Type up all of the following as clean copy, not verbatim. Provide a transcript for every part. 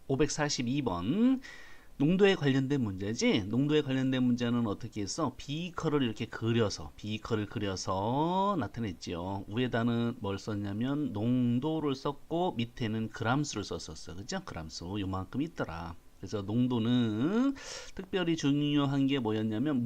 542번 농도에 관련된 문제지. 농도에 관련된 문제는 어떻게 했어? 비커를 이렇게 그려서 비커를 그려서 나타냈지요. 위에다는 뭘 썼냐면 농도를 썼고 밑에는 그람수를 썼었어. 그죠? 그람수 요만큼 있더라. 그래서 농도는 특별히 중요한 게 뭐였냐면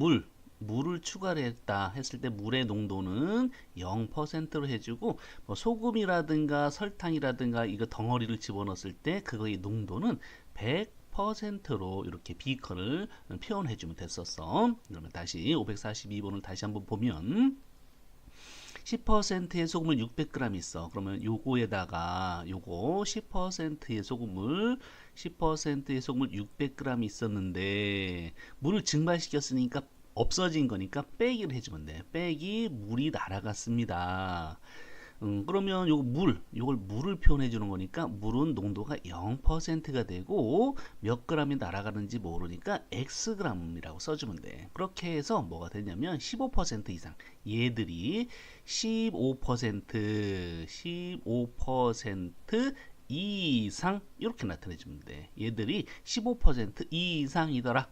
물을 추가를 했다 했을 때 물의 농도는 0%로 해주고 뭐 소금이라든가 설탕이라든가 이거 덩어리를 집어넣었을 때 그거의 농도는 100%로 이렇게 비커를 표현해 주면 됐었어. 그러면 다시 542번을 다시 한번 보면 10%의 소금을 600g 있어. 그러면 요거에다가 요거 10%의 소금을 600g 있었는데 물을 증발시켰으니까 없어진 거니까 빼기를 해주면 돼. 빼기 물이 날아갔습니다. 그러면 요걸 물을 표현해 주는 거니까 물은 농도가 0%가 되고 몇 g이 날아가는지 모르니까 xg이라고 써주면 돼. 그렇게 해서 뭐가 되냐면 15% 이상 얘들이 15% 이상 이렇게 나타내 주면 돼. 얘들이 15% 이상이더라.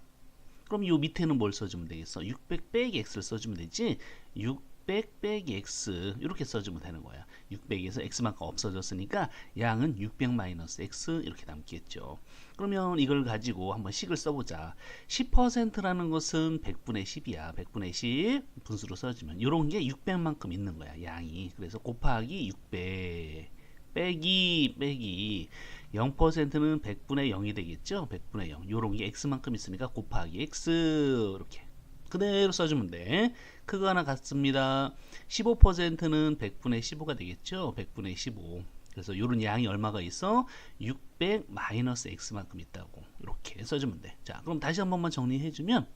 그럼 요 밑에는 뭘 써주면 되겠어? 600 빼기 x를 써주면 되지. 600 빼기 x 이렇게 써주면 되는 거야. 600에서 x만큼 없어졌으니까 양은 600 마이너스 x 이렇게 남겠죠. 그러면 이걸 가지고 한번 식을 써보자. 10%라는 것은 100분의 10이야. 100분의 10 분수로 써주면 이런 게 600만큼 있는 거야. 양이. 그래서 곱하기 600 빼기 0%는 100분의 0이 되겠죠. 100분의 0 요런 게 x만큼 있으니까 곱하기 x 이렇게 그대로 써주면 돼. 그거 하나 같습니다. 15%는 100분의 15가 되겠죠. 100분의 15 그래서 요런 양이 얼마가 있어? 600 마이너스 x만큼 있다고 이렇게 써주면 돼. 자 그럼 다시 한 번만 정리해주면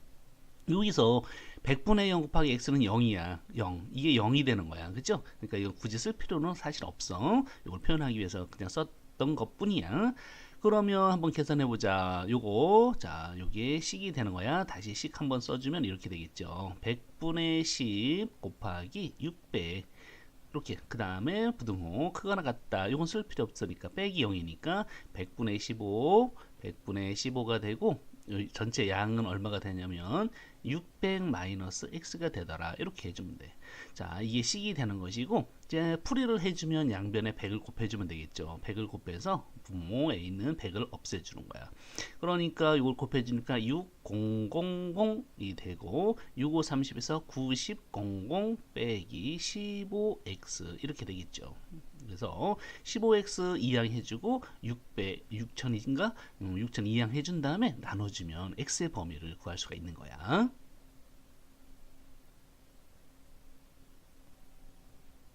여기서 100분의 0 곱하기 x는 0이야. 0. 이게 0이 되는 거야. 그죠? 그러니까 이거 굳이 쓸 필요는 사실 없어. 이걸 표현하기 위해서 그냥 썼던 것 뿐이야. 그러면 한번 계산해 보자. 요거 자, 요게 식이 되는 거야. 다시 식 한번 써주면 이렇게 되겠죠. 100분의 10 곱하기 600 이렇게 그 다음에 부등호 크거나 같다. 요건 쓸 필요 없으니까 빼기 0이니까 100분의 15 100분의 15가 되고 전체 양은 얼마가 되냐면 600 마이너스 x가 되더라. 이렇게 해주면 돼. 자, 이게 식이 되는 것이고 이제 풀이를 해주면 양변에 100을 곱해주면 되겠죠. 100을 곱해서 분모에 있는 100을 없애주는 거야. 그러니까 이걸 곱해주니까 6000이 되고 6530에서 9000 빼기 15x 이렇게 되겠죠. 그래서 15x 이항 해주고 600, 6000인가? 6000 이항 해준 다음에 나눠주면 x의 범위를 구할 수가 있는 거야.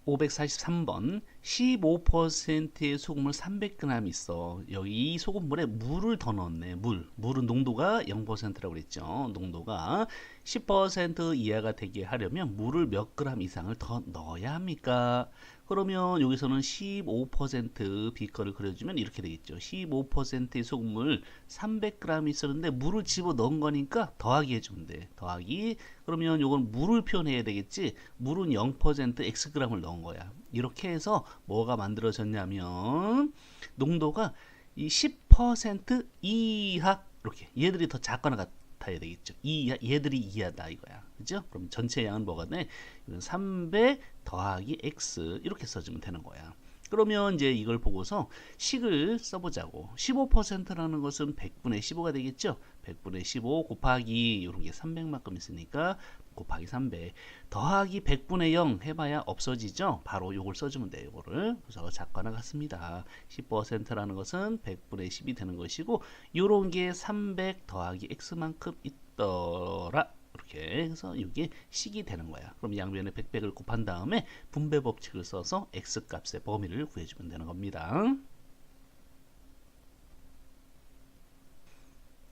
543번 15%의 소금을 300g 있어. 여기 이 소금물에 물을 더 넣었네. 물은 농도가 0%라고 그랬죠. 농도가 10% 이하가 되게 하려면 물을 몇 g 이상을 더 넣어야 합니까? 그러면 여기서는 15% 비커를 그려주면 이렇게 되겠죠. 15%의 소금물 300g 있었는데 물을 집어 넣은 거니까 더하기 해주면 돼. 더하기. 그러면 이건 물을 표현해야 되겠지. 물은 0% xg을 넣은 거야. 이렇게 해서 뭐가 만들어졌냐면 농도가 이 10% 이하 이렇게 얘들이 더 작거나 같아야 되겠죠. 얘들이 이하다 이거야. 그죠? 그럼 전체 양은 뭐가 돼? 300 더하기 x 이렇게 써주면 되는 거야. 그러면 이제 이걸 보고서 식을 써보자고. 15%라는 것은 100분의 15가 되겠죠. 100분의 15 곱하기 이런 게 300만큼 있으니까 곱하기 300 더하기 100분의 0 해봐야 없어지죠. 바로 요걸 써주면 돼요. 요거를. 그래서 작거나 같습니다. 10%라는 것은 100분의 10이 되는 것이고 요런 게 300 더하기 x만큼 있더라. 이렇게 해서 이게 식이 되는 거야. 그럼 양변에 100을 곱한 다음에 분배 법칙을 써서 x 값의 범위를 구해주면 되는 겁니다.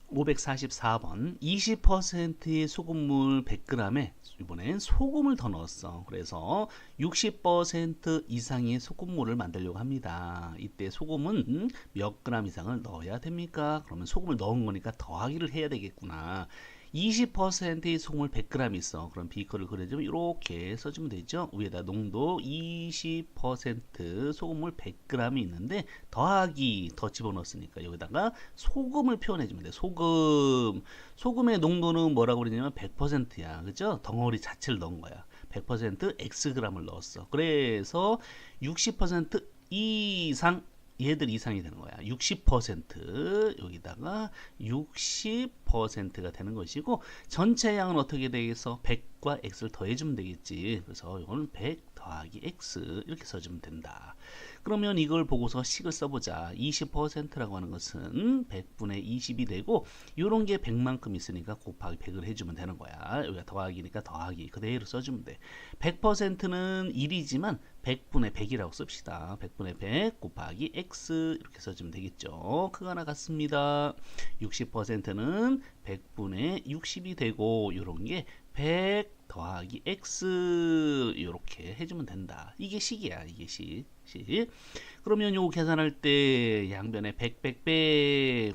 544번 20%의 소금물 100g에 이번엔 소금을 더 넣었어. 그래서 60% 이상의 소금물을 만들려고 합니다. 이때 소금은 몇 g 이상을 넣어야 됩니까? 그러면 소금을 넣은 거니까 더하기를 해야 되겠구나. 20%의 소금을 100g 있어. 그럼 비커를 그려주면 이렇게 써주면 되죠. 위에다 농도 20% 소금물 100g이 있는데 더하기 더 집어넣었으니까 여기다가 소금을 표현해주면 돼. 소금의 농도는 뭐라고 그러냐면 100%야. 그죠? 덩어리 자체를 넣은 거야. 100% Xg을 넣었어. 그래서 60% 이상 얘들 이상이 되는 거야. 60% 여기다가 60%가 되는 것이고 전체 양은 어떻게 되겠어? 100과 x를 더해주면 되겠지. 그래서 이거는 100 더하기 x 이렇게 써주면 된다. 그러면 이걸 보고서 식을 써보자. 20%라고 하는 것은 100분의 20이 되고 이런 게 100만큼 있으니까 곱하기 100을 해주면 되는 거야. 여기가 더하기니까 더하기 그대로 써주면 돼. 100%는 1이지만 100분의 100이라고 씁시다. 100분의 100 곱하기 x 이렇게 써주면 되겠죠. 그거 하나 같습니다. 60%는 100분의 60이 되고 이런 게 100 더하기 x 이렇게 해주면 된다. 이게 식이야. 이게 식. 그러면 요거 계산할 때 양변에 100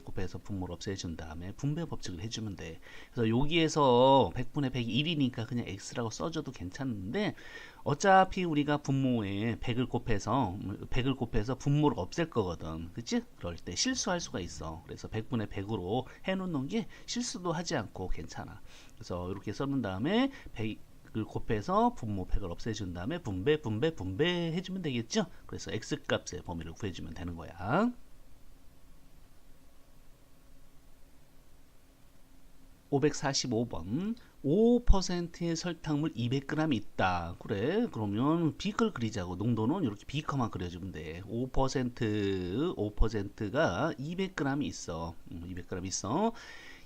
곱해서 분모를 없애준 다음에 분배 법칙을 해주면 돼. 그래서 여기에서 100분의 100이 1이니까 그냥 x라고 써줘도 괜찮은데 어차피 우리가 분모에 100을 곱해서 분모를 없앨 거거든. 그치? 그럴 때 실수할 수가 있어. 그래서 100분의 100으로 해놓는 게 실수도 하지 않고 괜찮아. 그래서 이렇게 써놓은 다음에 100을 곱해서 분모 100을 없애준 다음에 분배 해주면 되겠죠? 그래서 x값의 범위를 구해주면 되는 거야. 545번 5%의 설탕물 200g 있다. 그래 그러면 비커를 그리자고. 농도는 이렇게 비커만 그려주면 돼. 5%가 200g이 있어. 200g 있어.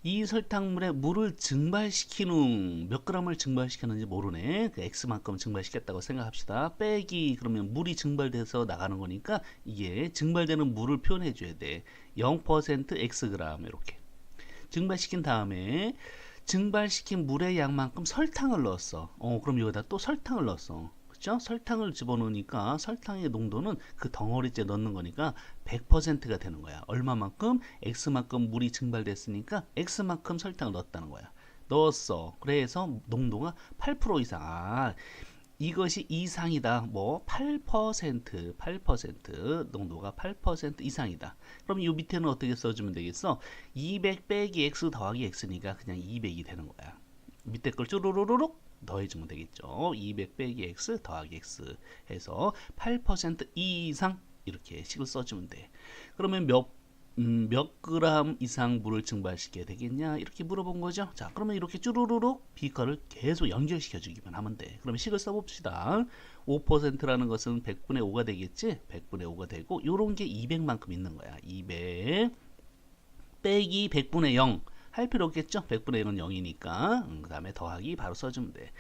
이 설탕물에 물을 증발시키는 몇 g을 증발시켰는지 모르네. 그 x만큼 증발시켰다고 생각합시다. 빼기 그러면 물이 증발돼서 나가는 거니까 이게 증발되는 물을 표현해 줘야 돼. 0% xg 이렇게 증발시킨 다음에 증발시킨 물의 양만큼 설탕을 넣었어. 그럼 여기다 또 설탕을 넣었어. 그렇죠? 설탕을 집어넣으니까 설탕의 농도는 그 덩어리째 넣는 거니까 100%가 되는 거야. 얼마만큼? x만큼 물이 증발됐으니까 x만큼 설탕을 넣었다는 거야. 넣었어. 그래서 농도가 8% 이상. 이것이 이상이다. 뭐 8% 농도가 8% 이상이다. 그럼 이 밑에는 어떻게 써주면 되겠어? 200 빼기 x 더하기 x니까 그냥 200이 되는 거야. 밑에 걸 쭈루루룩 더해주면 되겠죠. 200 빼기 x 더하기 x 해서 8% 이상 이렇게 식을 써주면 돼. 그러면 몇 그램 이상 물을 증발시켜야 되겠냐 이렇게 물어본 거죠. 자 그러면 이렇게 쭈루루룩 비커를 계속 연결시켜 주기만 하면 돼. 그러면 식을 써봅시다. 5%라는 것은 100분의 5가 되겠지. 100분의 5가 되고 요런 게 200만큼 있는 거야. 200 빼기 100분의 0 할 필요 없겠죠. 100분의 0은 0이니까 그 다음에 더하기 바로 써주면 돼.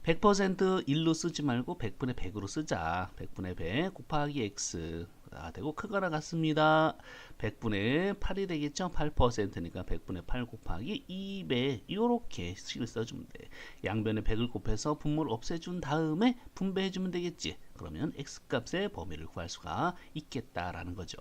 100% 1로 쓰지 말고 100분의 100으로 쓰자. 100분의 100 곱하기 x 되고 크거나 같습니다. 100분의 8이 되겠죠. 8%니까 100분의 8 곱하기 200 이렇게 식을 써주면 돼. 양변에 100을 곱해서 분모를 없애준 다음에 분배해주면 되겠지. 그러면 x값의 범위를 구할 수가 있겠다라는 거죠.